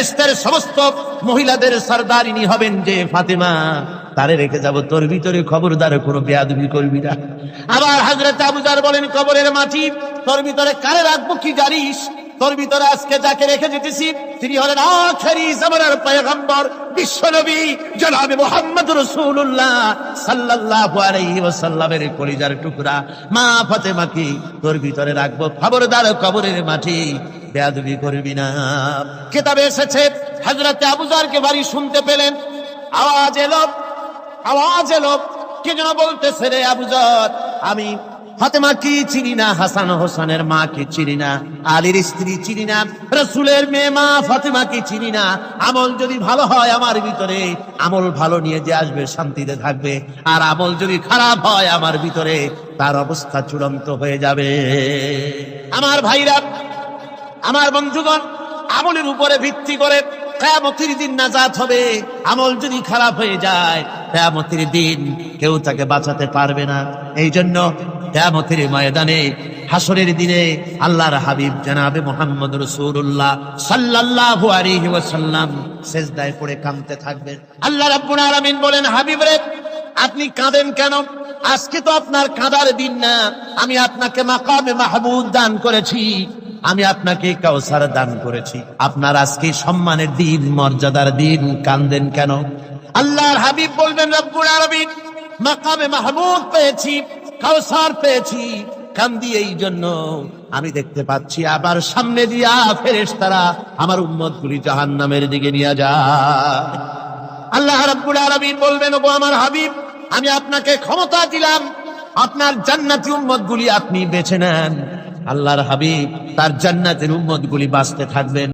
বেহেশতের সমস্ত মহিলাদের সরদারিনী হবেন যে ফাতেমা, তারে রেখে যাব, তোর ভিতরে খবরদার কোনো বেয়াদবি করবি না। আবার হযরত আবু যর বলেন, কবরের মাটি তোর ভিতরে কারে রাখবো কি জানিস? তোর ভিতরে আজকে যাকে রেখে যেতেছি তিনি হলেন আখেরি জামানার পয়গম্বর বিশ্বনবী জনাবে মুহাম্মদ রাসূলুল্লাহ সাল্লাল্লাহু আলাইহি ওয়াসাল্লামের কলিজার টুকরা মা ফাতেমাকে তোর ভিতরে রাখবো, খবরদার কবরের মাটি বেয়াদবি করবি না। কিতাবে এসেছে হযরত আবু যরকে বাড়ি শুনতে পেলেন, আওয়াজ এলো, কে যেন বলতেছে, রে আবু যর, আমি ফাতেমা কি চিনি না, হাসান হোসেনের মা কি চিনি না, আলীর স্ত্রী চিনি না, রাসূলের মেয়ে মা ফাতেমা কি চিনি না। আমল যদি ভালো হয় আমার ভিতরে, আমল ভালো নিয়ে যে আসবে শান্তিতে থাকবে, আর আমল যদি খারাপ হয় আমার ভিতরে, তার অবস্থা চূড়ান্ত হয়ে যাবে। আমার ভাইরা, আমার বন্ধুগণ, আমলের উপরে ভিত্তি করে কিয়ামতের দিন নাজাত হবে। আমল যদি খারাপ হয়ে যায় কিয়ামতের দিন কেউ তাকে বাঁচাতে পারবে না। এই জন্য কিয়ামতের ময়দানে, হাসরের দিনে আল্লাহর হাবিব জনাবে মুহাম্মদ রাসূলুল্লাহ সাল্লাল্লাহু আলাইহি ওয়াসাল্লাম সিজদায় পড়ে কাঁদতে থাকবেন। আল্লাহ রাব্বুল আলামিন বলেন, হাবিব রে, আপনি কাঁদেন কেন? আজকে তো আপনার কাঁদার দিন না, আমি আপনাকে মাকামে মাহমুদ দান করেছি, আমি আপনাকে কাউসার দান করেছি, আপনার আজকে সম্মানের দিন, মর্যাদার দিন, কাঁদেন কেন? আল্লাহর হাবিব বলবেন, রব্বুল আলামিন, মাকামে মাহমুদ পেয়েছি, কাউসার পেয়েছি, কান্দি এই জন্য আমি দেখতে পাচ্ছি আবার সামনে দিয়া ফেরেশতারা আমার উম্মতগুলি জাহান্নামের দিকে নিয়ে যায়। আল্লাহ রাব্বুল আলামিন বলবেন, ওগো আমার হাবিব, আমি আপনাকে ক্ষমতা দিলাম, আপনার জান্নাতি উম্মতগুলি আপনি বেছে নেন। আল্লাহর হাবিব তার জান্নাতের উম্মতগুলি বাঁচতে থাকবেন।